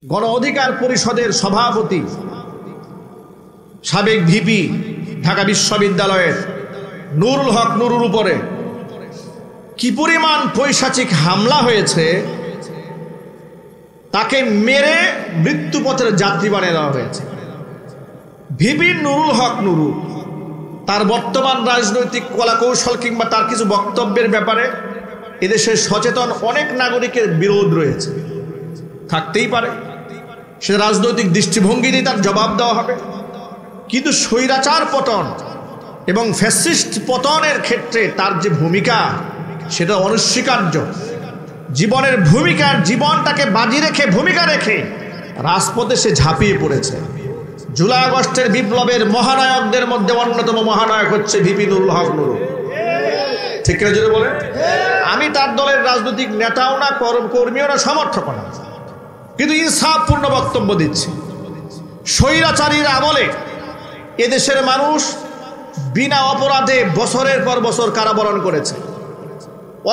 গণ অধিকার পরিষদের সভাপতি সাবেক ভিপি ঢাকা বিশ্ববিদ্যালয়ের নুরুল হক নুরুর উপরে কি পরিমাণ পৈশাচিক হামলা হয়েছে, তাকে মেরে মৃত্যুপথের যাত্রী বানিয়ে দেওয়া হয়েছে। ভিপি নুরুল হক নুরু তার বর্তমান রাজনৈতিক কলাকৌশল কিংবা তার কিছু বক্তব্যের ব্যাপারে এদেশের সচেতন অনেক নাগরিকের বিরোধ রয়েছে, থাকতেই পারে, সে রাজনৈতিক দৃষ্টিভঙ্গি দিয়ে তার জবাব দেওয়া হবে। কিন্তু স্বৈরাচার পতন এবং ফ্যাসিস্ট পতনের ক্ষেত্রে তার যে ভূমিকা সেটা অনস্বীকার্য। জীবনের ভূমিকার জীবনটাকে বাজি রেখে ভূমিকা রেখে রাজপথে সে ঝাঁপিয়ে পড়েছে। জুলাই আগস্টের বিপ্লবের মহানায়কদের মধ্যে অন্যতম মহানায়ক হচ্ছে ভিপি নুরুল হক নুরু। ঠিক করে যদি বলেন, আমি তার দলের রাজনৈতিক নেতাও না, কর্মীও না, সমর্থক না, কিন্তু ইনসাফপূর্ণ বক্তব্য দিচ্ছি। স্বৈরাচারীর আমলে এদেশের মানুষ বিনা অপরাধে বছরের পর বছর কারাবরণ করেছে।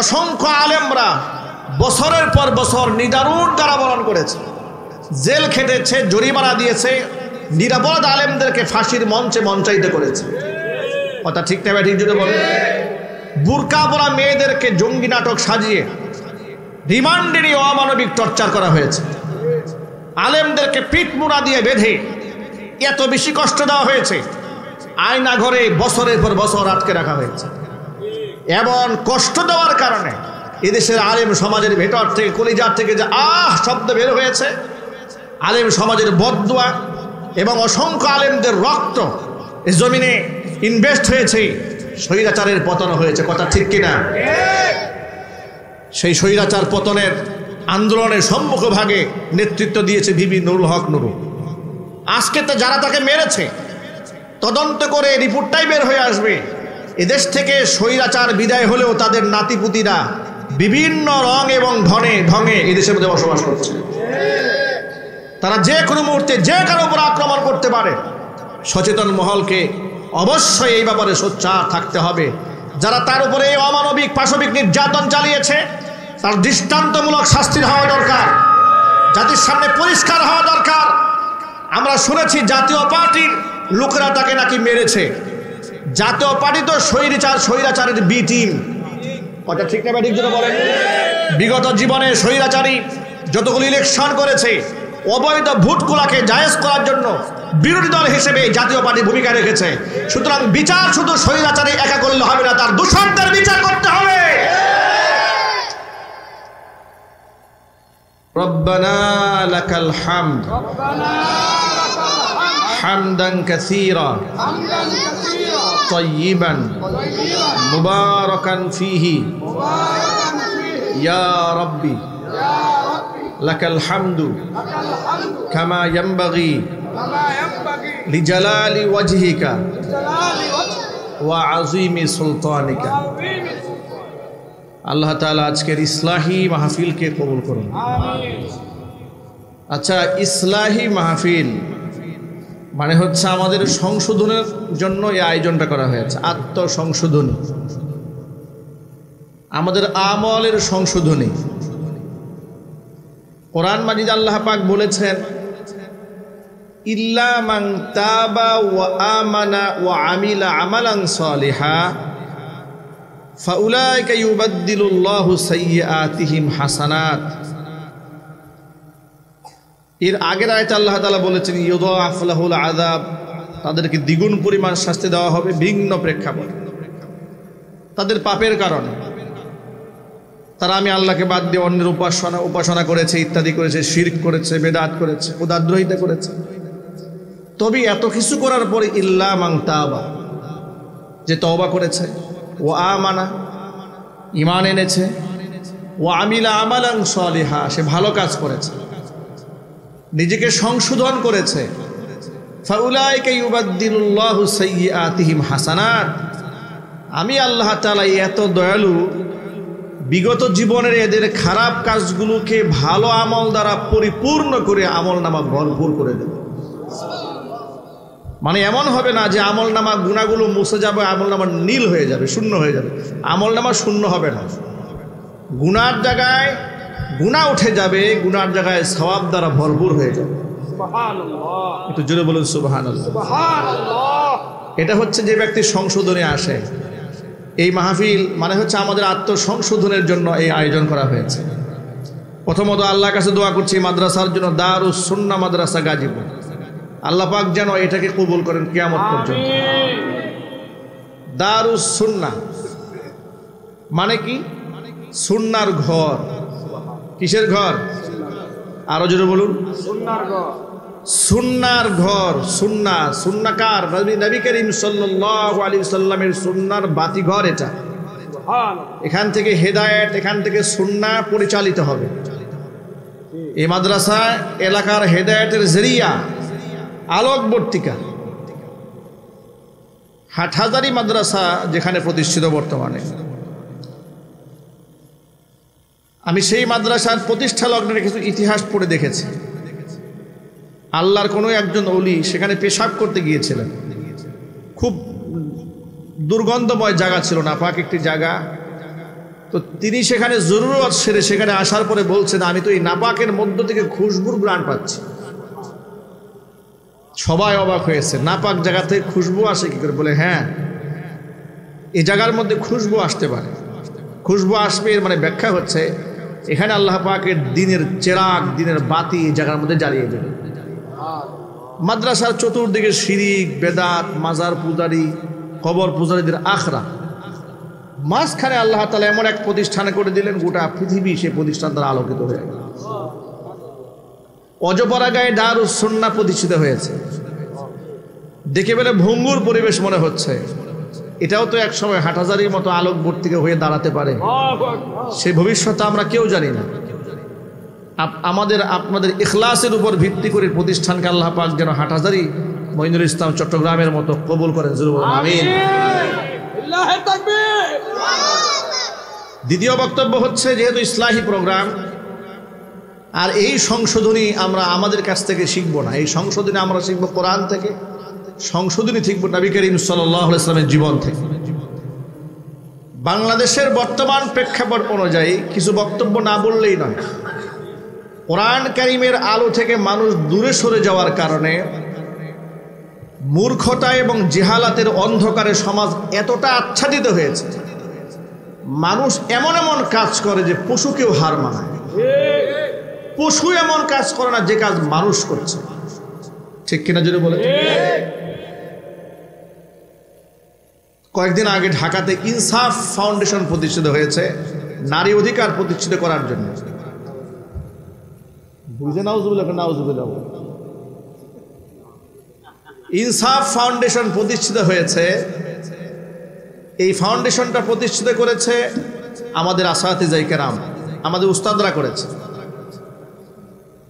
অসংখ্য আলেমরা বছরের পর বছর নিদারুণ কারাবরণ করেছে, জেল খেটেছে, জরিমানা দিয়েছে, নিরাপরাধ আলেমদেরকে ফাঁসির মঞ্চে মঞ্চায়িত করেছে। কথা ঠিক না ঠিক যদি বলেন, বুরকা পরা মেয়েদেরকে জঙ্গি নাটক সাজিয়ে রিমান্ডে নিয়ে অমানবিক টর্চার করা হয়েছে। আলেমদেরকে পিঠমুড়া দিয়ে বেঁধে এত বেশি কষ্ট দেওয়া হয়েছে, আয়না ঘরে বছরের পর বছর আটকে রাখা হয়েছে। এমন কষ্ট দেওয়ার কারণে এদেশের আলেম সমাজের ভেতর থেকে, কলিজার থেকে যে শব্দ বের হয়েছে, আলেম সমাজের বদদুয়া এবং অসংখ্য আলেমদের রক্ত এই জমিনে ইনভেস্ট হয়েছে, স্বৈরাচারের পতন হয়েছে। কথা ঠিক কিনা? সেই স্বৈরাচার পতনের আন্দোলনের সম্মুখভাগে নেতৃত্ব দিয়েছে ভিপি নুরুল হক নুরু। আজকে তো যারা তাকে মেরেছে তদন্ত করে রিপোর্টটাই বের হয়ে আসবে, এদেশ থেকে স্বৈরাচার বিদায় হলেও তাদের নাতিপুতিরা বিভিন্ন রং এবং ঢঙে এদেশের মধ্যে বসবাস করছে। তারা যে কোনো মুহূর্তে যে কারো উপর আক্রমণ করতে পারে। সচেতন মহলকে অবশ্যই এই ব্যাপারে সোচ্চার থাকতে হবে। যারা তার উপরে এই অমানবিক পাশবিক নির্যাতন চালিয়েছে তার দৃষ্টান্তমূলক শাস্তি হওয়া দরকার, জাতির সামনে পরিষ্কার হওয়া দরকার। আমরা শুনেছি জাতীয় পার্টির লোকেরা তাকে নাকি মেরেছে। জাতীয় পার্টি তো স্বৈরাচারের বি টিম। কথা ঠিক না ঠিক যেটা বলেন, বিগত জীবনে স্বৈরাচারী যতগুলো ইলেকশন করেছে অবৈধ ভোটগুলাকে জায়েজ করার জন্য বিরোধী দল হিসেবে জাতীয় পার্টি ভূমিকা রেখেছে। সুতরাং বিচার শুধু স্বৈরাচারী একা করলে হবে না, তার দূষণদের বিচার করতে হবে। রব্বানা লাকাল হামদ হামদান কাসীরা তাইয়িবান মুবারাকান ফীহি ইয়া রাব্বি লাকাল হামদু কামা ইয়ানবাগি লিজালালি ওয়াজহিকা ওয়া আযীমি সুলতানিকা। আল্লাহ তাআলা আজকের ইসলাহি মাহফিলকে কবুল করুন। আচ্ছা, ইসলাহি মাহফিল মানে হচ্ছে আমাদের সংশোধনের জন্য এই আয়োজনটা করা হয়েছে। আত্মসংশোধনী, আমাদের আমলের সংশোধনী। কোরআন মাজিদ আল্লাহ পাক বলেছেন, ইল্লা মান তাবা ওয়া আমানা ওয়া আমিলা আমালান সালিহা ফাউলাইকা ইউবাদদিলুল্লাহু সাইয়্যাতিহিম হাসানাত। এর আগের আয়াতে আল্লাহ তাআলা বলেছেন ইউদাআফ লাহুল আযাব, তাদেরকে দ্বিগুণ পরিমাণ শাস্তি দেওয়া হবে ভিন্ন প্রেক্ষাপটে, তাদের পাপের কারণে। তারা আমি আল্লাহকে বাদ দিয়ে অন্যের উপাসনা করেছে, ইত্যাদি করেছে, শিরক করেছে, বেদাত করেছে, খোদাদ্রোহিতা করেছে। তবে এত কিছু করার পরে ইল্লা মান তাবা, যে তওবা করেছে, ও আমানা ঈমান এনেছে, ও আমিলা আমালান সালিহা সে ভালো কাজ করেছে, নিজেকে সংশোধন করেছে, ফাউলাইকা ইউবাদদিলুল্লাহু সাইয়্যাতিহিম হাসানাত। আমি আল্লাহ তাআলা এত দয়ালু, বিগত জীবনের এদের খারাপ কাজগুলোকে ভালো আমল দ্বারা পরিপূর্ণ করে আমলনামা ভরপুর করে দেব। মানে এমন হবে না যে আমলনামা গুনাহগুলো মুছে যাবে, আমলনামা নীল হয়ে যাবে, শূন্য হয়ে যাবে। আমলনামা শূন্য হবে না, গুনার জায়গায় গুনাহ উঠে যাবে, গুনার জায়গায় সওয়াব দ্বারা ভরপুর হয়ে যাবে। সুবহানাল্লাহ, একটু জোরে বলুন সুবহানাল্লাহ। সুবহানাল্লাহ। এটা হচ্ছে যে ব্যক্তি সংশোধনে আসে। এই মাহফিল মানে হচ্ছে আমাদের আত্মসংশোধনের জন্য এই আয়োজন করা হয়েছে। প্রথমত আল্লাহর কাছে দোয়া করছি মাদ্রাসার জন্য, দারুস সুন্নাহ মাদ্রাসা গাজীপুর, আল্লাহ পাক যেন এটাকে কবুল করেন কিয়ামত পর্যন্ত। দারুস সুন্নাহ মানে কি? সুন্নাহর ঘর। কিসের ঘর? আরো জোরে বলুন। সুন্নাহর ঘর। সুন্নাহর ঘর। সুন্নাহ, সুন্নাহকার নবী করিম সাল্লাল্লাহু আলাইহি সাল্লামের সুন্নাহর বাতি ঘর এটা। এখান থেকে হেদায়েত, এখান থেকে সুন্নাহ পরিচালিত হবে। এই মাদ্রাসা এলাকার হেদায়েতের জরিয়া, আলোকবর্তিকা। হাটহাজারী মাদ্রাসা যেখানে প্রতিষ্ঠিত বর্তমানে, আমি সেই মাদ্রাসার প্রতিষ্ঠা লগ্নের কিছু ইতিহাস পড়ে দেখেছি। আল্লাহর কোনো একজন ওলি সেখানে পেশাব করতে গিয়েছিলেন। খুব দুর্গন্ধময় জায়গা ছিল, নাপাক একটি জায়গা। তো তিনি সেখানে জরুরত সেরে সেখানে আসার পরে বলছেন, আমি তো এই নাপাকের মধ্য থেকে খুশবুর ঘ্রাণ পাচ্ছি। সবাই অবাক হয়েছে, নাপাক জায়গা থেকে খুশবু আসে কি করে? বলে হ্যাঁ, এই জায়গার মধ্যে খুশবু আসতে পারে। খুশবু আসবে এর মানে ব্যাখ্যা হচ্ছে এখানে আল্লাহ পাকের দিনের চেরাগ, দিনের বাতি এই জায়গার মধ্যে জ্বালিয়ে দেবে। মাদ্রাসার চতুর্দিকে শিরিক, বেদাত, মাজার পূজারি, কবর পূজারীদের আখড়া, মাঝখানে আল্লাহ তাআলা এমন এক প্রতিষ্ঠান করে দিলেন, গোটা পৃথিবী সে প্রতিষ্ঠান দ্বারা আলোকিত হয়ে গেল। অজপরা গায়ে দারুস সুন্নাহ প্রতিষ্ঠিত হয়েছে। দেখে বেলে ভঙ্গুর পরিবেশ মনে হচ্ছে, এটাও তো এক সময় হাটহাজারীর মতো আলোকবর্তিকা হয়ে দাঁড়াতে পারে। সে ভবিষ্যৎ আমরা কেউ জানি না। আমাদের আপনাদের ইখলাসের উপর ভিত্তি করে প্রতিষ্ঠানকে আল্লাহ পাক যেন হাটহাজারী মঈনুল ইসলাম চট্টগ্রামের মতো কবুল করেন। আমিন। দ্বিতীয় বক্তব্য হচ্ছে, যেহেতু ইসলাহি প্রোগ্রাম, আর এই সংশোধনী আমরা আমাদের কাছ থেকে শিখব না। এই সংশোধনী আমরা শিখব কোরআন থেকে, সংশোধনী শিখব নবী করিম সাল্লাল্লাহু আলাইহি ওয়াসাল্লামের জীবন থেকে। বাংলাদেশের বর্তমান প্রেক্ষাপট অনুযায়ী কিছু বক্তব্য না বললেই নয়। কোরআন কারীমের আলো থেকে মানুষ দূরে সরে যাওয়ার কারণে মূর্খতা এবং জিহালাতের অন্ধকারে সমাজ এতটা আচ্ছাদিত হয়েছে, মানুষ এমন এমন কাজ করে যে পশুকেও হার মানায়। পশু এমন কাজ করে না যে কাজ মানুষ করছে। ঠিক কিনা যদি বলে? কয়েকদিন আগে ঢাকাতে ইনসাফ ফাউন্ডেশন প্রতিষ্ঠিত হয়েছে নারী অধিকার প্রতিষ্ঠিত করার জন্য। বুঝে নাউজুবিল্লাহ। ইনসাফ ফাউন্ডেশন প্রতিষ্ঠিত হয়েছে। এই ফাউন্ডেশনটা প্রতিষ্ঠিত করেছে আমাদের আসাতিজায়ে কেরাম, আমাদের উস্তাদরা করেছে।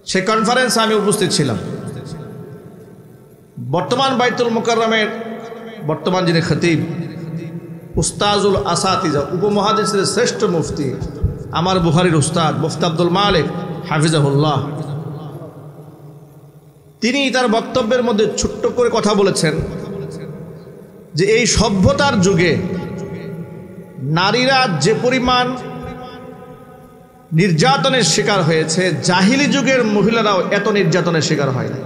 সেই কনফারেন্সে আমি উপস্থিত ছিলাম। বর্তমান বাইতুল মুকাররমের বর্তমান যিনি খতিব, উস্তাজুল আসাতিজা, উপমহাদেশের শ্রেষ্ঠ মুফতি, আমার বুখারীর উস্তাদ মুফতি আব্দুল মালিক হাফিজাহুল্লাহ, তিনি তার বক্তব্যের মধ্যে ছোট্ট করে কথা বলেছেন যে এই সভ্যতার যুগে নারীরা যে পরিমাণ নির্যাতনের শিকার হয়েছে, জাহিলি যুগের মহিলারাও এত নির্যাতনের শিকার হয় না।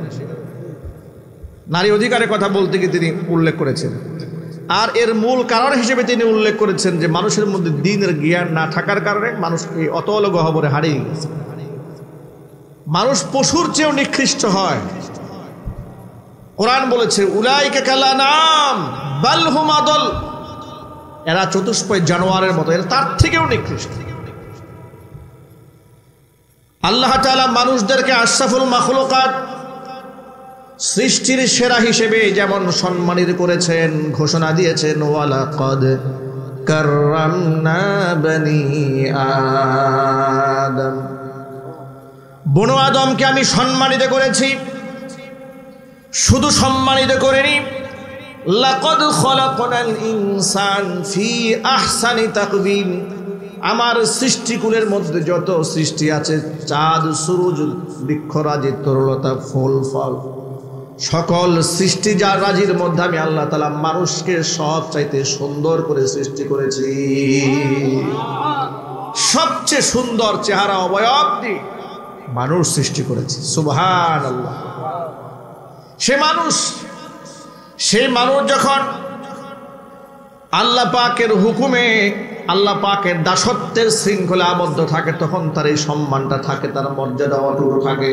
নারী অধিকারের কথা বলতে গিয়ে তিনি উল্লেখ করেছেন। আর এর মূল কারণ হিসেবে তিনি উল্লেখ করেছেন যে মানুষের মধ্যে দ্বীনের জ্ঞান না থাকার কারণে মানুষ এই অতল গহ্বরে হারিয়ে গেছে। মানুষ পশুর চেয়েও নিকৃষ্ট হয়। কোরআন বলেছে উলাইকা কালানাম বাল হুম আদল, এরা চতুষ্পয় জানোয়ারের মতো, এরা তার থেকেও নিকৃষ্ট। আল্লাহ তাআলা মানুষদেরকে আশরাফুল মাখলুকাত, সৃষ্টির সেরা হিসেবে যেমন সম্মানিত করেছেন, ঘোষণা দিয়েছেন ওয়ালাকাদ কাররামনা বনি আদম, বনু আদমকে আমি সম্মানিত করেছি। শুধু সম্মানিত করিনি, লাকাদ খলাকনাল ইনসান ফি আহসানি তাকওয়িম, আমার সৃষ্টিকুলের মধ্যে যত সৃষ্টি আছে, চাঁদ, সূরজ, বৃক্ষরাজি, তরুলতা, ফুল ফল, সকল সৃষ্টি যা রাজির মধ্যে আমি আল্লাহ তাআলা মানুষকে সব চাইতে সুন্দর করে সৃষ্টি করেছি। সবচেয়ে সুন্দর চেহারা অবয়ব দিয়ে মানুষ সৃষ্টি করেছে। সুবহানাল্লাহ। সেই মানুষ যখন আল্লাহ পাকের হুকুমে, আল্লাহ পাকের দাসত্বের শৃঙ্খলা আবদ্ধ থাকে, তখন তার এই সম্মানটা থাকে, তার মর্যাদা অটুট থাকে।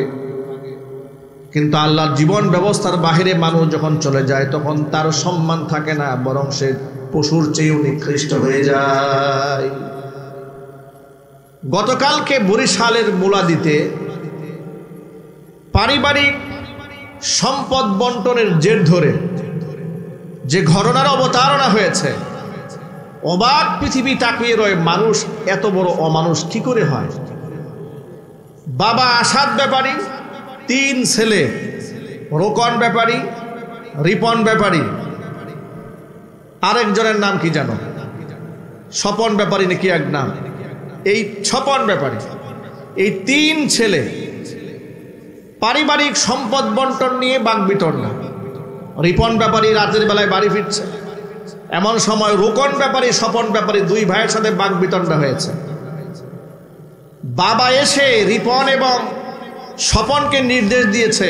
কিন্তু আল্লাহর জীবন ব্যবস্থার বাহিরে মানুষ যখন চলে যায়, তখন তার সম্মান থাকে না, বরং সে পশুর চেয়েও নিকৃষ্ট হয়ে যায়। গতকালকে বরিশালের মুলাদিতে পারিবারিক সম্পদ বন্টনের জের ধরে যে ঘটনার অবতারণা হয়েছে, অবাক পৃথিবী তাকিয়ে রয়ে, মানুষ এত বড় অমানুষ কি করে হয়? বাবা আসাদ ব্যাপারী, 3 ছেলে, রোকন ব্যাপারী, রিপন ব্যাপারী, আরেকজনের নাম কি জানো? স্বপন ব্যাপারী নাকি এক নাম, এই স্বপন ব্যাপারী, এই 3 ছেলে পারিবারিক সম্পদ বন্টন নিয়ে বাকবিতণ্ডা। রিপন ব্যাপারী রাতের বেলায় বাড়ি ফিরছে, এমন সময় রোকন ব্যাপারী, স্বপন ব্যাপারী 2 ভাইয়ের সাথে বাকবিতণ্ডা হয়েছে। বাবা এসে রিপন এবং স্বপনকে নির্দেশ দিয়েছে,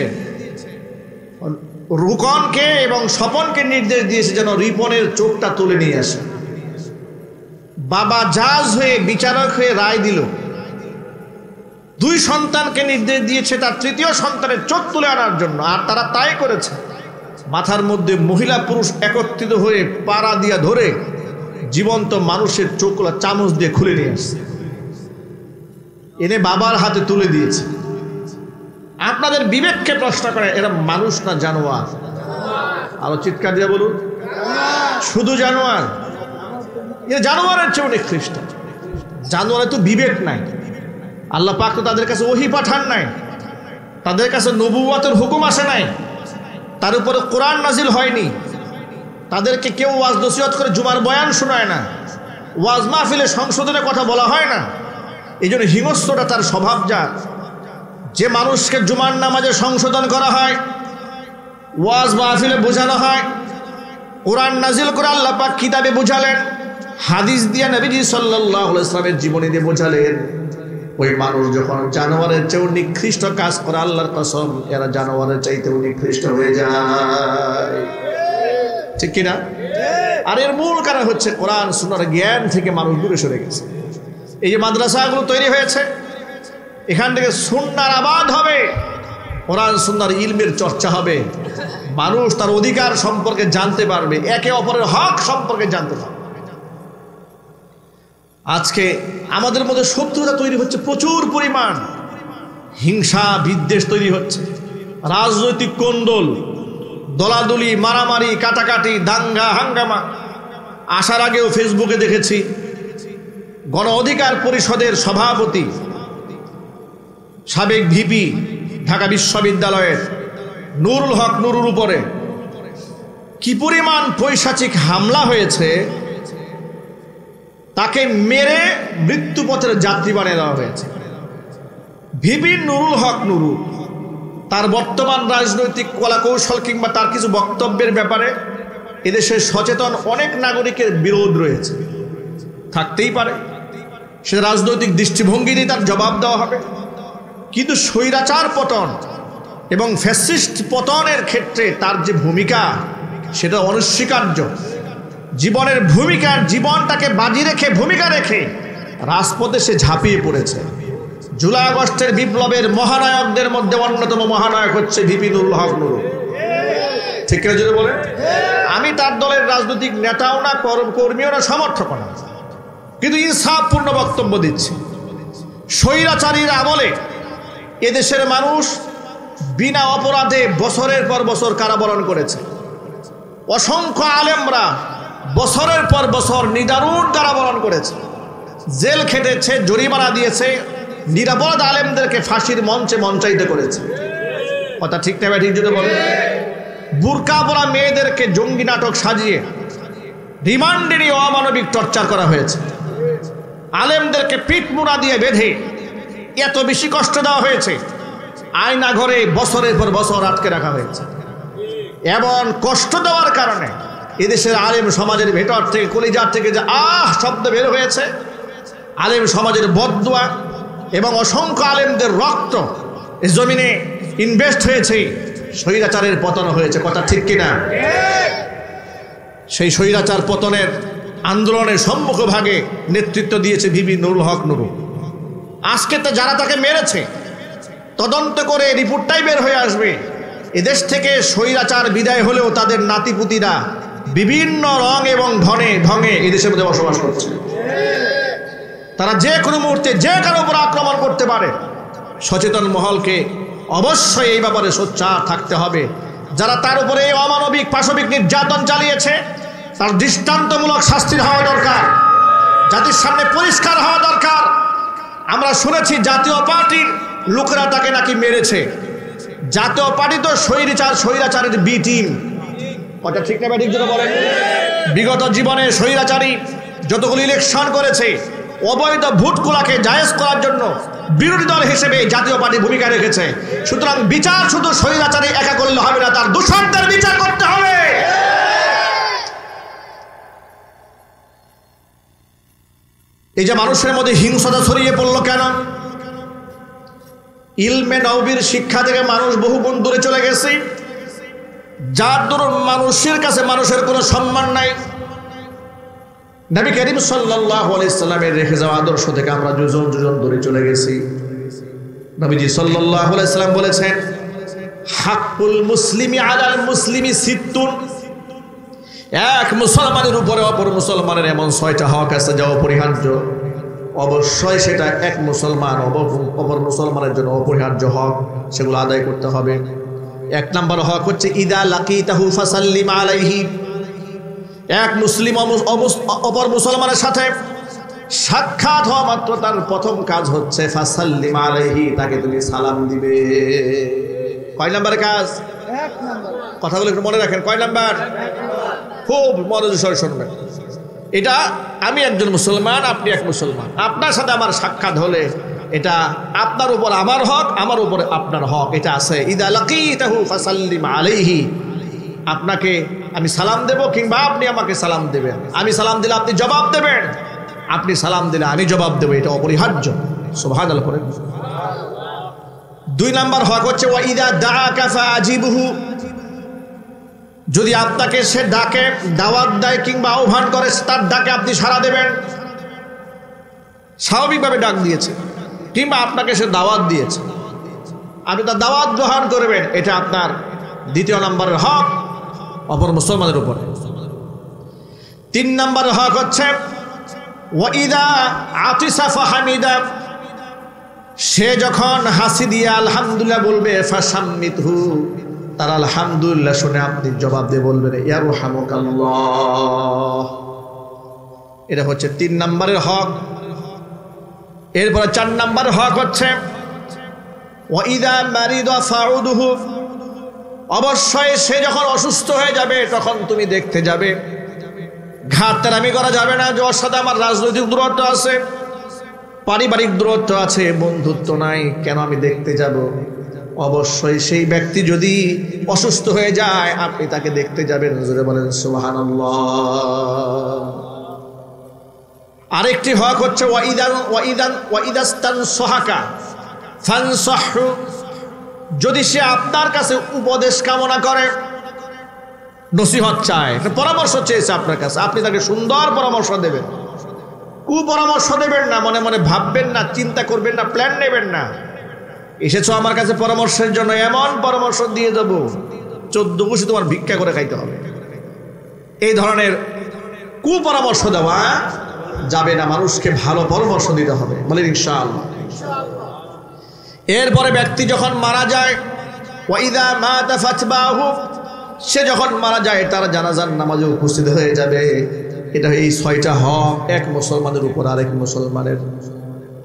রোকনকে এবং স্বপনকে নির্দেশ দিয়েছে যেন রিপনের চোখটা তুলে নিয়ে আসে। বাবা জাজ হয়ে, বিচারক হয়ে রায় দিল। 2 সন্তানকে নির্দেশ দিয়েছে তার 3য় সন্তানের চোখ তুলে আনার জন্য, আর তারা তাই করেছে। মাথার মধ্যে মহিলা পুরুষ একত্রিত হয়ে পাড়া দিয়া ধরে জীবন্ত মানুষের চোখগুলো চামচ দিয়ে খুলে নিয়ে আসছে, এনে বাবার হাতে তুলে দিয়েছে। আপনাদের বিবেককে প্রশ্ন করে, এরা মানুষ না জানোয়ার? আরো চিৎকার দিয়ে বলুন, শুধু জানোয়ার? এ জানোয়ারের চেয়েও নিকৃষ্ট। জানোয়ারের তো বিবেক নাই। আল্লাহ পাক তো তাদের কাছে ওহী পাঠান নাই, তাদের কাছে নবুয়তের হুকুম আসে নাই, তার উপরে কোরআন নাজিল হয়নি, তাদেরকে কেউ ওয়াজ নসিহত করে জুমার বয়ান শোনায় না, ওয়াজ মাহফিলে সংশোধনের কথা বলা হয় না। এই জন্য হিংস্রটা তার স্বভাবজাত। যে মানুষকে জুমার নামাজে সংশোধন করা হয়, ওয়াজ মাহফিলে বোঝানো হয়, কোরআন নাজিল করে আল্লাহ পাক কিতাবে বোঝালেন, হাদিস দিয়া নবীজি সাল্লাল্লাহু আলাইহি ওয়াসাল্লামের জীবনী দিয়ে বোঝালেন, ওই মানুষ যখন জানোয়ারের চেয়েও নিকৃষ্ট কাজ করে, আল্লাহর কসম এরা জানোয়ারের চাইতেও নিকৃষ্ট হয়ে যায়। ঠিক কিনা? আর এর মূল কারণ হচ্ছে কোরআন সুন্নাহর জ্ঞান থেকে মানুষ দূরে সরে গেছে। এই যে মাদ্রাসাগুলো তৈরি হয়েছে, এখান থেকে সুন্নাহর আবাদ হবে, কোরআন সুন্নাহর ইলমের চর্চা হবে, মানুষ তার অধিকার সম্পর্কে জানতে পারবে, একে অপরের হক সম্পর্কে জানতে পারবে। আজকে আমাদের মধ্যে শত্রুতা তৈরি হচ্ছে প্রচুর পরিমাণ, হিংসা বিদ্বেষ তৈরি হচ্ছে, রাজনৈতিক কোন্দল, দলাদলি, মারামারি, কাটাকাটি, দাঙ্গা হাঙ্গামা। আসার আগেও ফেসবুকে দেখেছি গণ অধিকার পরিষদের সভাপতি, সাবেক ভিপি ঢাকা বিশ্ববিদ্যালয়ের নুরুল হক নুরুর উপরে কি পরিমাণ পৈশাচিক হামলা হয়েছে, তাকে মেরে মৃত্যুপথের যাত্রী বানিয়ে দেওয়া হয়েছে। ভিপি নুরুল হক নুরু তার বর্তমান রাজনৈতিক কলাকৌশল কিংবা তার কিছু বক্তব্যের ব্যাপারে এদেশের সচেতন অনেক নাগরিকের বিরোধ রয়েছে, থাকতেই পারে, সে রাজনৈতিক দৃষ্টিভঙ্গি দিয়ে তার জবাব দেওয়া হবে। কিন্তু স্বৈরাচার পতন এবং ফ্যাসিস্ট পতনের ক্ষেত্রে তার যে ভূমিকা, সেটা অনস্বীকার্য। জীবনের ভূমিকা, জীবনটাকে বাজি রেখে, ভূমিকা রেখে রাজপথে সে ঝাঁপিয়ে পড়েছে। জুলাই আগস্টের বিপ্লবের মহানায়কদের মধ্যে অন্যতম মহানায়ক হচ্ছে ভিপি নুরুল হক নুরু। ঠিক কিনা যদি বলেন? আমি তার দলের রাজনৈতিক নেতাও না, কর্মীও না, সমর্থক না, কিন্তু ইনসাফপূর্ণ বক্তব্য দিচ্ছি। স্বৈরাচারীর আমলে এদেশের মানুষ বিনা অপরাধে বছরের পর বছর কারাবরণ করেছে। অসংখ্য আলেমরা বছরের পর বছর নিদারুণ কারাবরণ করেছে, জেল খেটেছে, জরিমানা দিয়েছে, নিরাপরাধ আলেমদেরকে ফাঁসির মঞ্চে মঞ্চায়িত করেছে। কথা ঠিক না ঠিক যদি বলেন? বুরকা পরা মেয়েদেরকে জঙ্গি নাটক সাজিয়ে রিমান্ডে নিয়ে অমানবিক টর্চার করা হয়েছে। আলেমদেরকে পিঠ মুড়া দিয়ে বেঁধে এত বেশি কষ্ট দেওয়া হয়েছে, আয়না ঘরে বছরের পর বছর আটকে রাখা হয়েছে। এমন কষ্ট দেওয়ার কারণে এদেশের আলেম সমাজের ভেতর থেকে, কলিজার থেকে যে আহ শব্দ বের হয়েছে, আলেম সমাজের বদদুয়া এবং অসংখ্য আলেমদের রক্ত এই জমিনে ইনভেস্ট হয়েছে, স্বৈরাচারের পতন হয়েছে। কথা ঠিক কিনা? সেই স্বৈরাচার পতনের আন্দোলনের সম্মুখভাগে নেতৃত্ব দিয়েছে ভিপি নুরুল হক নুরু। আজকে তো যারা তাকে মেরেছে তদন্ত করে রিপোর্টটাই বের হয়ে আসবে, এদেশ থেকে স্বৈরাচার বিদায় হলেও তাদের নাতিপুতিরা বিভিন্ন রং এবং ঢঙে এদেশের মধ্যে বসবাস করছে। তারা যে কোনো মুহূর্তে যে কারো উপর আক্রমণ করতে পারে। সচেতন মহলকে অবশ্যই এই ব্যাপারে সোচ্চার থাকতে হবে। যারা তার উপরে এই অমানবিক পাশবিক নির্যাতন চালিয়েছে তার দৃষ্টান্তমূলক শাস্তি হওয়া দরকার, জাতির সামনে পরিষ্কার হওয়া দরকার। আমরা শুনেছি জাতীয় পার্টির লোকেরা তাকে নাকি মেরেছে। জাতীয় পার্টি তো স্বৈরাচারের বি টিম। কথা ঠিক না ঠিক যেটা বলেন? বিগত জীবনে স্বৈরাচারী যতগুলো ইলেকশন করেছে অবৈধ ভোটগুলাকে জায়েজ করার জন্য বিরোধী দল হিসেবে জাতীয় পার্টি ভূমিকা রেখেছে। সুতরাং বিচার শুধু স্বৈরাচারী একা করলে হবে না, তার দূষণদের বিচার করতে হবে। এই যে মানুষের মধ্যে হিংসতা ছড়িয়ে পড়লো কেন? ইলমে নবীর শিক্ষা থেকে মানুষ বহু গুণ দূরে চলে গেছে, যার দরুন মানুষের কাছে মানুষের কোনো সম্মান নাই। নবী করিম সাল্লাল্লাহু আলাইহি সাল্লামের রেখে যাওয়া আদর্শ থেকে আমরা দুজন দূরে চলে গেছি। নবীজি সাল্লাল্লাহু আলাইহি সাল্লাম বলেছেন, হাক্কুল মুসলিমি আলাল মুসলিমি সিত্তুন। এক মুসলমানের উপরে অপর মুসলমানের এমন 6টা হক আছে যা অপরিহার্য। অবশ্যই সেটা এক মুসলমান অপর মুসলমানের জন্য অপরিহার্য হক, সেগুলো আদায় করতে হবে। 1 নম্বর হক হচ্ছে ইদা লাকিতাহু ফাসাল্লিম আলাইহি। এক মুসলিম অপর মুসলমানের সাথে সাক্ষাৎ হওয়া মাত্র তার প্রথম কাজ হচ্ছে ফাসাল্লিম আলাইহি, তাকে তুমি সালাম দিবে। কয় নম্বর কাজ? 1 নম্বর। কথাগুলো একটু মনে রাখেন। কয় নাম্বার? খুব মনোযোগ সহকারে শুনবেন। এটা আমি একজন মুসলমান, আপনি এক মুসলমান, আপনার সাথে আমার সাক্ষাৎ হলে এটা আপনার উপর আমার হক, আমার উপরে আপনার হক, এটা আছে। ইদা লাকিতাহু ফাসাল্লিম আলাইহি, আপনাকে আমি সালাম দেব কিংবা আপনি আমাকে সালাম দেবেন। আমি সালাম দিলে আপনি জবাব দেবেন, আপনি সালাম দিলে আমি জবাব দেব, এটা অপরিহার্য। সুবহানাল্লাহ পড়েন। 2 নম্বর হক হচ্ছে ওয়া ইদা দাআকা ফাআজিবহু। যদি আপনাকে সে ডাকে, দাওয়াত দেয় কিংবা আহ্বান করে, তার ডাকে আপনি সাড়া দেবেন। স্বাভাবিকভাবে ডাক দিয়েছে কিংবা আপনাকে সে দাওয়াত দিয়েছে, আপনি তার দাওয়াত গ্রহণ করবেন, এটা আপনার 2 নম্বরের হক অপর মুসলমানের উপরে। 3 নম্বরের হক হচ্ছে ওয়াইদা আতিসা ফাহামিদা। সে যখন হাসি দিয়ে আলহামদুলিল্লাহ বলবে ফাসাম্মিতহু, তার আলহামদুলিল্লাহ শুনে আপনি জবাব দিয়ে বলবেন ইয়ারহামুকাল্লাহ। এটা হচ্ছে 3 নম্বরের হক। এরপরে 4 নম্বরের হক হচ্ছে ওয়াইদা মারিদা ফাউদুহু। অবশ্যই সে যখন অসুস্থ হয়ে যাবে তখন তুমি দেখতে যাবে। ঘাটতারামি করা যাবে না যে ওর সাথে আমার রাজনৈতিক দূরত্ব আছে, পারিবারিক দূরত্ব আছে, বন্ধুত্ব নাই, কেন আমি দেখতে যাব? অবশ্যই সেই ব্যক্তি যদি অসুস্থ হয়ে যায় আপনি তাকে দেখতে যাবেন। জোরে বলেন সুবহানাল্লাহ। আরেকটি হক হচ্ছে ওয়াইদাস্তানসাহাকা ফানসাহু। যদি সে আপনার কাছে উপদেশ কামনা করে, নসিহত চায়, পরামর্শ চেয়েছে আপনার কাছে, আপনি তাকে সুন্দর পরামর্শ দেবেন, কুপরামর্শ দেবেন না, মনে মনে ভাববেন না, চিন্তা করবেন না, প্ল্যান নেবেন না। এসেছো আমার কাছে পরামর্শের জন্য, এমন পরামর্শ দিয়ে দেবো 14 বছর তোমার ভিক্ষা করে খাইতে হবে। এই ধরনের কুপরামর্শ দেওয়া যাবে না, মানুষকে ভালো পরামর্শ দিতে হবে। বলেন ইনশাআল্লাহ। এরপরে ব্যক্তি যখন মারা যায়, ওয়াইদা মাতা ফাতবাহু, সে যখন মারা যায় তার জানাজার নামাজে উপস্থিত হয়ে যাবে। এটা এই 6টা হক এক মুসলমানের উপর আরেক মুসলমানের।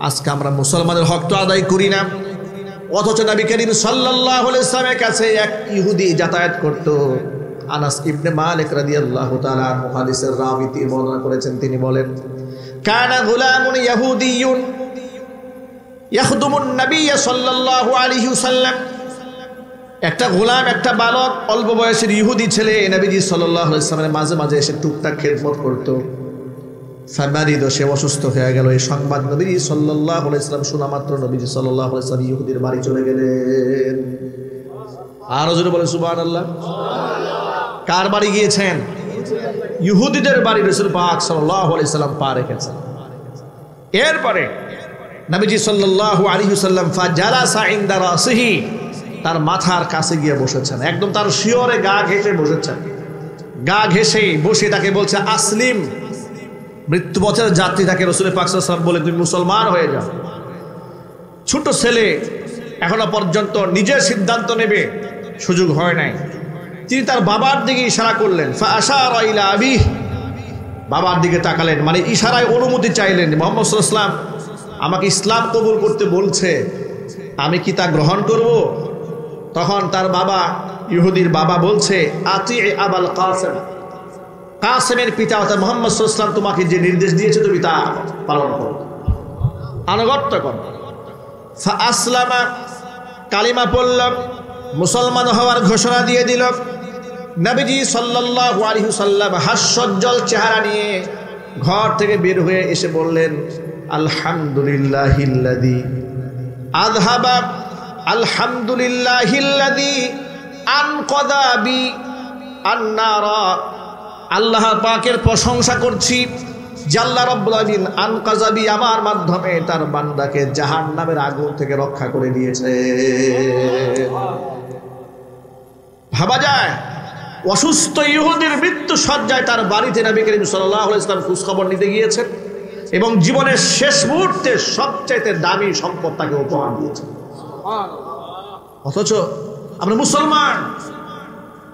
আজকে আমরা মুসলমানের হক তো আদায় করি না, অথচ নবী করিম সাল্লাল্লাহু আলাইহি ওয়াসাল্লামের কাছে এক ইহুদি যাতায়াত করত। আনাস ইবনে মালিক রাদিয়াল্লাহু তাআলা আনহু হাদিসের রাবী বর্ণনা করেছেন। তিনি বলেন, কানা গুলামুন ইহুদিয়ুন ইয়াখদুমুন নবী সাল্লাল্লাহু আলাইহি ওয়াসাল্লাম। একটা গোলাম, একটা বালক, অল্প বয়সের ইহুদি ছেলে নবীজি সাল্লাল্লাহু আলাইহি ওয়াসাল্লামের মাঝে মাঝে এসে টুকটাক খেদমত করত। ফামারিদ, সে অসুস্থ হয়ে গেল। এই সংবাদ নবী সাল্লাল্লাহু আলাইহি ওয়াসাল্লাম শোনা মাত্র নবীজি সাল্লাল্লাহু আলাইহি ওয়াসাল্লাম ইহুদির বাড়ি চলে গেলেন। আর জোরে বলে সুবহানাল্লাহ। কার বাড়ি গিয়েছেন? ইহুদিদের বাড়ি রাসূল পাক সাল্লাল্লাহু আলাইহি ওয়াসাল্লাম পা রেখেছেন। এরপরে নবীজি সাল্লাল্লাহু আলাইহি ওয়াসাল্লাম ফাজালাসা ইনদা রাসিহি, তার মাথার কাছে গিয়ে বসেছেন, একদম তার শিয়রে গা ঘেঁষে বসেছেন। গা ঘেঁষে বসে তাকে বলছে আসলিম। মৃত্যুপথের যাত্রী তাকে রাসূল পাক সাল্লাল্লাহু আলাইহি ওয়াসাল্লাম বলে তুমি মুসলমান হয়ে যাও। ছোট ছেলে এখনো পর্যন্ত নিজের সিদ্ধান্ত নেবে সুযোগ হয় নাই। তিনি তার বাবার দিকে ইশারা করলেন, ফাআশারা ইলা আবিহ, বাবার দিকে তাকালেন, মানে ইশারায় অনুমতি চাইলেন। মুহাম্মদ সাল্লাল্লাহু আলাইহি ওয়াসাল্লাম আমাকে ইসলাম কবুল করতে বলছে, আমি কি তা গ্রহণ করব? তখন তার বাবা, ইহুদির বাবা বলছে, আতি আবাল কাসেম, কাসেমের পিতা অর্থাৎ মুহাম্মদ সাল্লাল্লাহু আলাইহি ওয়াসাল্লাম তোমাকে যে নির্দেশ দিয়েছে তুমি তা পালন করো, আনুগত্য করো। ফাআসলামা, কালিমা পড়ল, মুসলমান হওয়ার ঘোষণা দিয়ে দিল। নবীজি সাল্লাল্লাহু আলাইহি ওয়াসাল্লাম হাস্যোজ্জ্বল চেহারা নিয়ে ঘর থেকে বের হয়ে এসে বললেন, আলহামদুলিল্লাহিল্লাযী আযহাবা, আলহামদুলিল্লাহিল্লাযী আনকাযা বি আন-নারা, আল্লাহ পাকের প্রশংসা করছি যে আল্লাহ রাব্বুল আলামিন আনকাযা বি, আমার মাধ্যমে তার বান্দাকে জাহান্নামের আগুন থেকে রক্ষা করে দিয়েছে। ভাবা যায় অসুস্থ ইহুদির মৃত্যু সজ্জায় তার বাড়িতে নবী করিম সাল্লাল্লাহু আলাইহি ওয়াসাল্লাম খোঁজ খবর নিতে গিয়েছেন এবং জীবনের শেষ মুহূর্তে সবচাইতে দামি সম্পদ তাকে উপহার দিয়েছেন। অথচ আমরা মুসলমান,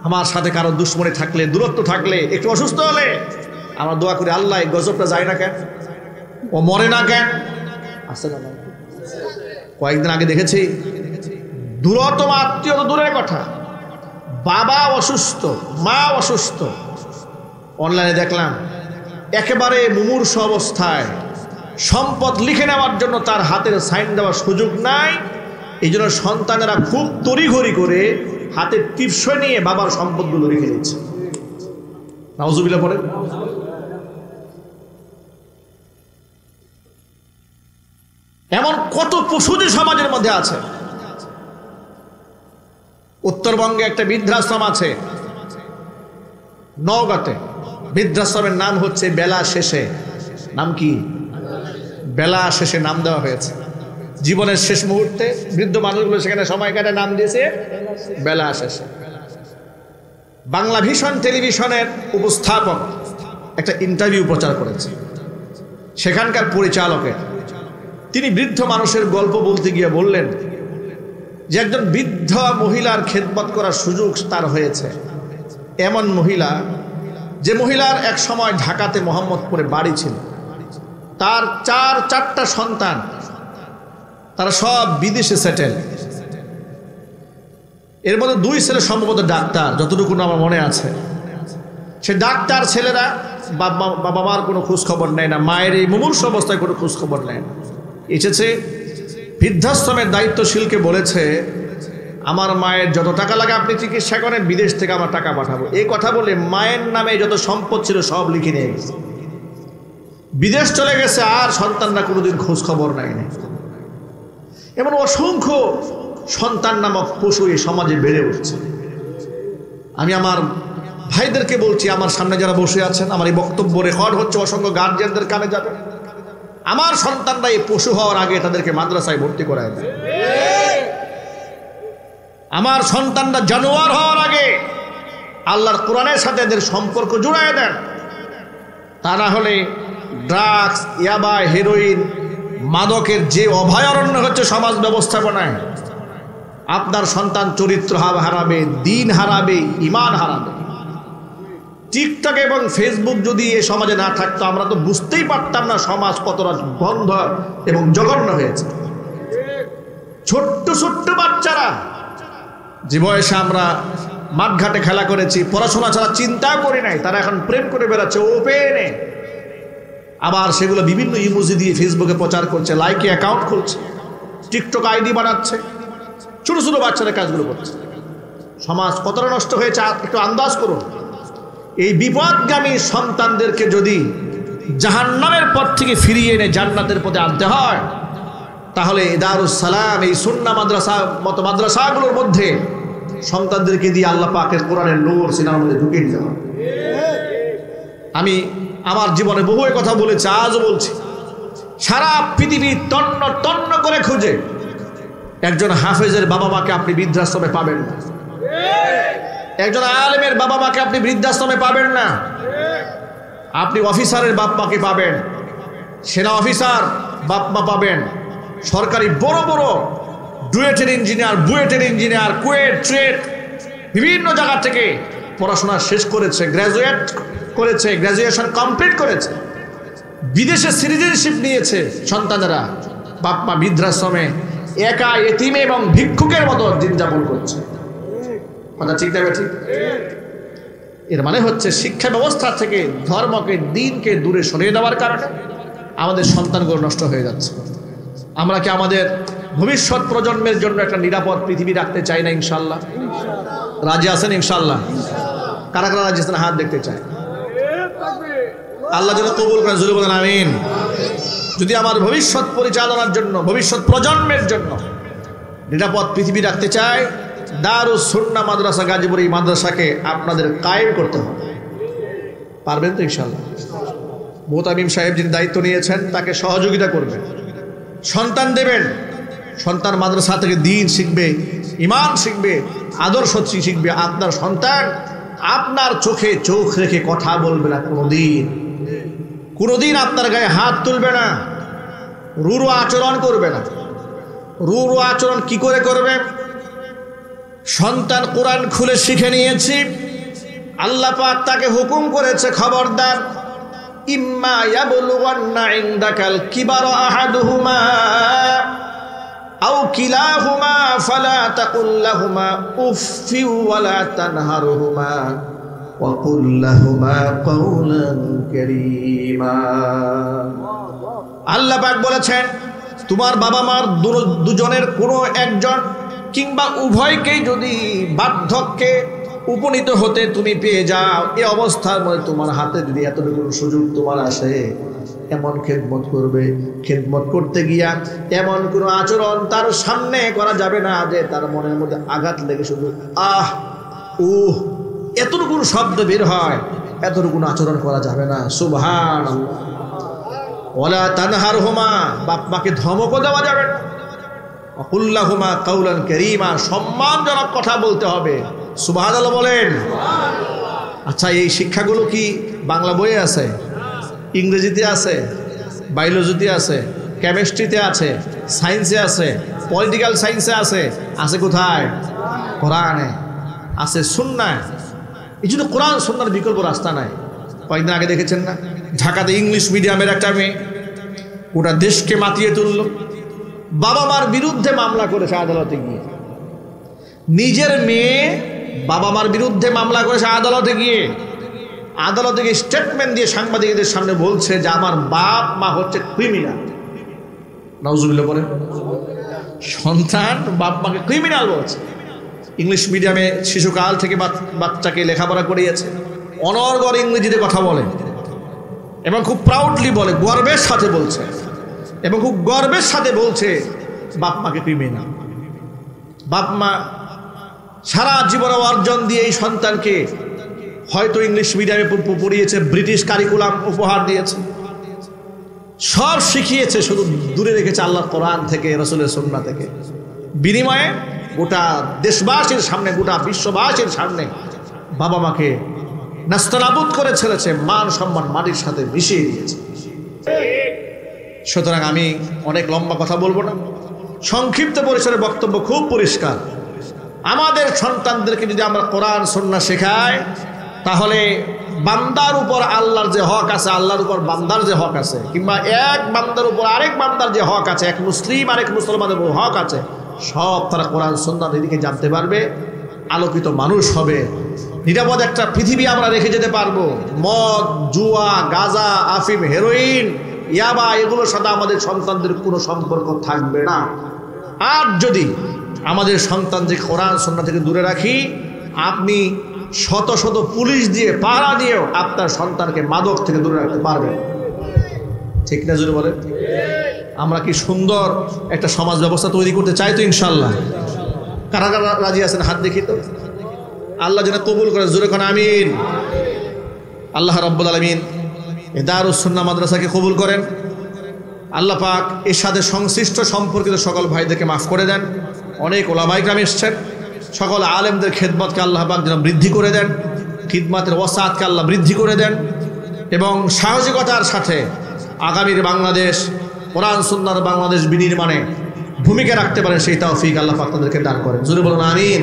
আমার সাথে কারো দুশ্মনী থাকলে, দূরত্ব থাকলে, একটু অসুস্থ হলে আমরা দোয়া করি, আল্লাহ এই গজবটা যায় না কেন, ও মরে না কেন। আছে না? কয়েকদিন আগে দেখেছি দূরতম আত্মীয় তো দূরের কথা, বাবা অসুস্থ, মা অসুস্থ, অনলাইনে দেখলাম একেবারে মুমূর্ষু অবস্থায়, সম্পদ লিখে নেওয়ার জন্য তার হাতের সাইন দেওয়ার সুযোগ নাই। এই জন্য সন্তানেরা খুব তড়িঘড়ি করে হাতের টিপসই নিয়ে বাবার সম্পদগুলো রেখে দিচ্ছে। নাউজুবিল্লাহ বলেন। এমন কত পশুদের সমাজের মধ্যে আছে। উত্তরবঙ্গে একটা বৃদ্ধাশ্রম আছে নওগাঁতে, বৃদ্ধাশ্রমের নাম হচ্ছে বেলা শেষে। নাম কি? বেলা শেষে নাম দেওয়া হয়েছে। জীবনের শেষ মুহূর্তে বৃদ্ধ মানুষগুলো সেখানে সময় কাটে, নাম দিয়েছে বেলা শেষে। বাংলা ভিশন টেলিভিশনের উপস্থাপক একটা ইন্টারভিউ প্রচার করেছে, সেখানকার পরিচালকের। তিনি বৃদ্ধ মানুষের গল্প বলতে গিয়ে বললেন যে একজন বৃদ্ধ মহিলার খেদমত করার সুযোগ তার হয়েছে। এমন মহিলা, যে মহিলার এক সময় ঢাকাতে মোহাম্মদপুরে বাড়ি ছিল, তার চারটা সন্তান, তারা সব বিদেশে সেটেল। এর মধ্যে 2 ছেলে সম্ভবত ডাক্তার, যতটুকু আমার মনে আছে। সে ডাক্তার ছেলেরা বাবা মার কোনো খোঁজ খবর নেয় না, মায়ের এই মুমূর্ষু অবস্থায় কোনো খোঁজ খবর নেয় না। এসেছে বৃদ্ধাশ্রমের দায়িত্বশীলকে বলেছে, আমার মায়ের যত টাকা লাগে আপনি চিকিৎসা করেন, বিদেশ থেকে আমার টাকা পাঠাবো। এই কথা বলে মায়ের নামে যত সম্পদ ছিল সব লিখে নিয়ে গেছে, বিদেশ চলে গেছে, আর সন্তানরা কোনোদিন খোঁজ খবর নেয়নি। এমন অসংখ্য সন্তান নামক পশু এই সমাজে বেড়ে উঠছে। আমি আমার ভাইদেরকে বলছি, আমার সামনে যারা বসে আছেন, আমার এই বক্তব্য রেকর্ড হচ্ছে, অসংখ্য গার্জিয়ানদের কানে যাবে। আমার সন্তানরা এই পশু হওয়ার আগে তাদেরকে মাদ্রাসায় ভর্তি করায় দেয়। আমার সন্তানরা জানোয়ার হওয়ার আগে আল্লাহর কোরআনের সাথে এদের সম্পর্ক জুড়ায় দেন। তা না হলে ড্রাগস, ইয়াবা, হেরোইন, মাদকের যে অভয়ারণ্য হচ্ছে সমাজ ব্যবস্থাপনায়, আপনার সন্তান চরিত্র হারাবে, দিন হারাবে, ঈমান হারাবে। টিকটক এবং ফেসবুক যদি এই সমাজে না থাকতো, আমরা তো বুঝতেই পারতাম না সমাজ কতটা বন্ধ এবং জঘন্য হয়েছে। ছোট্ট ছোট্ট বাচ্চারা, যে বয়সে আমরা মাঠঘাটে খেলা করেছি, পড়াশোনা ছাড়া চিন্তা করি নাই, তারা এখন প্রেম করে বেড়াচ্ছে ওপেনে। আবার সেগুলো বিভিন্ন ইমোজি দিয়ে ফেসবুকে প্রচার করছে, লাইকে অ্যাকাউন্ট খুলছে, টিকটক আইডি বানাচ্ছে, ছোট ছোট বাচ্চারা কাজগুলো করছে। সমাজ কতটা নষ্ট হয়েছে একটু আন্দাজ করুন। এই বিপদগামী সন্তানদেরকে যদি জাহান্নামের পথ থেকে ফিরিয়ে এনে জান্নাতের পথে আনতে হয়, তাহলে দারুস সালাম এই সুন্নাহ মাদ্রাসা মতো মাদ্রাসাগুলোর মধ্যে সন্তানদেরকে দিয়ে আল্লাহ পাকের কোরআনের নূর সিনার মধ্যে ঢুকিয়ে দিতে হবে। আমি আমার জীবনে বহু কথা বলেছি, আজও বলছি, সারা পৃথিবী তন্ন তন্ন করে খুঁজে একজন হাফেজের বাবা মাকে আপনি বৃদ্ধাশ্রমে পাবেন না, একজন আলেমের বাবা মাকে আপনি বৃদ্ধাশ্রমে পাবেন না। আপনি অফিসারের বাপ মাকে পাবেন, সেনা অফিসার বাপ মা পাবেন, সরকারি বড় বড় ডুয়েটের ইঞ্জিনিয়ার, বুয়েটের ইঞ্জিনিয়ার, কুয়েট, ট্রেড, বিভিন্ন জায়গা থেকে পড়াশোনা শেষ করেছে, গ্র্যাজুয়েট করেছে, গ্র্যাজুয়েশন কমপ্লিট করেছে, বিদেশে সিটিজেনশিপ নিয়েছে সন্তানেরা, বাপ মা বৃদ্ধাশ্রমে একা এতিম এবং ভিক্ষুকের মতো দিন যাপন করছে। কথা ঠিক না ঠিক? এর মানে হচ্ছে শিক্ষা ব্যবস্থা থেকে ধর্মকে, দিনকে দূরে সরিয়ে দেওয়ার কারণে আমাদের সন্তানগুলো নষ্ট হয়ে যাচ্ছে। আমরা কি আমাদের ভবিষ্যৎ প্রজন্মের জন্য একটা নিরাপদ পৃথিবী রাখতে চাই না? ইনশাল্লাহ রাজি আছেন? ইনশাল্লাহ কারা কারা রাজি আছেন? হাত দেখতে চাই। আল্লাহ যেন কবুল করেন, জোরে বলেন আমিন। যদি আমার ভবিষ্যৎ পরিচালনার জন্য, ভবিষ্যৎ প্রজন্মের জন্য নিরাপদ পৃথিবী রাখতে চাই, দারুস সুন্নাহ মাদ্রাসা গাজীপুর এই মাদ্রাসাকে আপনাদের কায়েম করতে হবে। পারবেন তো ইনশাল্লাহ? মোতামিম সাহেব যিনি দায়িত্ব নিয়েছেন তাকে সহযোগিতা করবেন, সন্তান দেবেন, সন্তান মাদ্রাসা থেকে দ্বীন শিখবে, ঈমান শিখবে, আদর্শ শিখবে। আপনার সন্তান আপনার চোখে চোখ রেখে কথা বলবে না, কোনোদিন আপনার গায়ে হাত তুলবে না, রূঢ় আচরণ করবে না। রূঢ় আচরণ কি করে করবে? সন্তান কোরআন খুলে শিখে নিয়েছি, আল্লাহ পাক তাকে হুকুম করেছে, খবরদার, ইম্মা ইয়াবলুগান্না ইনদাকাল কিবারা আহাদুহুমা আও কিলাহুমা ফালা তাকুল লাহুমা উফফি ওয়ালা তানহারহুমা ওয়া কুল লাহুমা কাওলান কারীমা। আল্লাহ পাক বলেছেন, তোমার বাবা মার দুজনের কোনো একজন কিংবা উভয়কেই যদি বার্ধক্যে উপনীত হতে তুমি পেয়ে যাও, এই অবস্থার মধ্যে তোমার হাতে যদি এতটুকু সুযোগ তোমার আসে, এমন খেদমত করবে, খেদমত করতে গিয়া এমন কোনো আচরণ তার সামনে করা যাবে না যে তার মনের মধ্যে আঘাত লেগে শুধু আহ উহ এতটুকু শব্দ বের হয়, এতটুকু আচরণ করা যাবে না। সুবহানাল্লাহ। ওয়ালা তানহারহুমা, বাপ মাকে ধমকও দেওয়া যাবে না। ওয়াকুল্লাহুমা কাওলান কারীমা, সম্মানজনক কথা বলতে হবে। সুবহানাল্লাহ বলেন। আচ্ছা, এই শিক্ষাগুলো কি বাংলা বইয়ে আছে? ইংরেজিতে আছে, বায়োলজিতে আছে, কেমিস্ট্রিতে আছে, সায়েন্সে আছে, পলিটিক্যাল সায়েন্সে আছে। আছে কোথায়? কোরআনে আছে, সুন্নাহ। এই জন্য কোরআন সুন্নাহর বিকল্প রাস্তা নাই। কয়েকদিন আগে দেখেছেন না, ঢাকাতে ইংলিশ মিডিয়ামের একটা মেয়ে গোটা দেশকে মাতিয়ে তুলল, বাবা মার বিরুদ্ধে মামলা করেছে আদালতে গিয়ে। নিজের মেয়ে বাবা মার বিরুদ্ধে মামলা করেছে আদালতে গিয়ে। আদালতে গিয়ে স্টেটমেন্ট দিয়ে সাংবাদিকদের সামনে বলছে যে আমার বাপ মা হচ্ছে ক্রিমিনাল। নাউজুবিল্লাহ বলেন। সন্তান বাপ মাকে ক্রিমিনাল বলছে। ইংলিশ মিডিয়ামে শিশুকাল থেকে বাচ্চাকে লেখাপড়া করিয়েছে, অনর্গল ইংরেজিতে কথা বলে এবং খুব প্রাউডলি বলে, গর্বের সাথে বলছে, এবং খুব গর্বের সাথে বলছে বাপ মাকে ক্রিমিনাল। বাপ মা সারা জীবন অর্জন দিয়ে এই সন্তানকে হয়তো ইংলিশ মিডিয়ামে পড়িয়েছে, ব্রিটিশ কারিকুলাম উপহার দিয়েছে, সব শিখিয়েছে, শুধু দূরে রেখেছে আল্লাহর কোরআন থেকে, রাসূলের সুন্নাহ থেকে। বিনিময়ে গোটা দেশবাসীর সামনে, গোটা বিশ্ববাসীর সামনে বাবা মাকে নাস্তানাবুদ করে ছেড়েছে, মান সম্মান মাটির সাথে মিশিয়ে দিয়েছে। সুতরাং আমি অনেক লম্বা কথা বলবো না, সংক্ষিপ্ত পরিসরে বক্তব্য খুব পরিষ্কার। আমাদের সন্তানদেরকে যদি আমরা কোরআন সুন্নাহ শেখাই, তাহলে বান্দার উপর আল্লাহর যে হক আছে, আল্লাহর উপর বান্দার যে হক আছে, কিংবা এক বান্দার উপর আরেক বান্দার যে হক আছে, এক মুসলিম আরেক মুসলমানের উপর হক আছে, সব তারা কোরআন সুন্নাহর দিকে জানতে পারবে, আলোকিত মানুষ হবে, নিরাপদ একটা পৃথিবী আমরা রেখে যেতে পারবো। মদ, জুয়া, গাঁজা, আফিম, হেরোইন, ইয়াবা, এগুলোর সাথে আমাদের সন্তানদের কোনো সম্পর্ক থাকবে না। আর যদি আমাদের সন্তানদের কোরআন সুন্নাহ থেকে দূরে রাখি, আপনি শত শত পুলিশ দিয়ে, পাহারা দিয়েও আপনার সন্তানকে মাদক থেকে দূরে রাখতে পারবেন। ঠিক না জোরে বলেন? আমরা কি সুন্দর একটা সমাজ ব্যবস্থা তৈরি করতে চাই তো ইনশাল্লাহ? কারা কারা রাজি আছেন হাত দেখি তো। আল্লাহ যেন কবুল করেন, জোরে কোন আমিন। আল্লাহ রাব্বুল আলামিন এই দারুস সুন্নাহ মাদ্রাসাকে কবুল করেন। আল্লাহ পাক এর সাথে সংশ্লিষ্ট সম্পর্কিত সকল ভাইদেরকে মাফ করে দেন। অনেক ওলামায়ে কেরাম এসেছেন, সকল আলেমদের খেদমতকে আল্লাহ পাক যেন বৃদ্ধি করে দেন, খিদমতের ওয়াসাতকে আল্লাহ বৃদ্ধি করে দেন, এবং সাহসিকতার সাথে আগামীর বাংলাদেশ, কোরআন সুন্নাহর বাংলাদেশ বিনির্মাণে ভূমিকা রাখতে পারেন সেই তৌফিক আল্লাহ পাক তাদেরকে দান করেন। জোরে বলুন আমিন।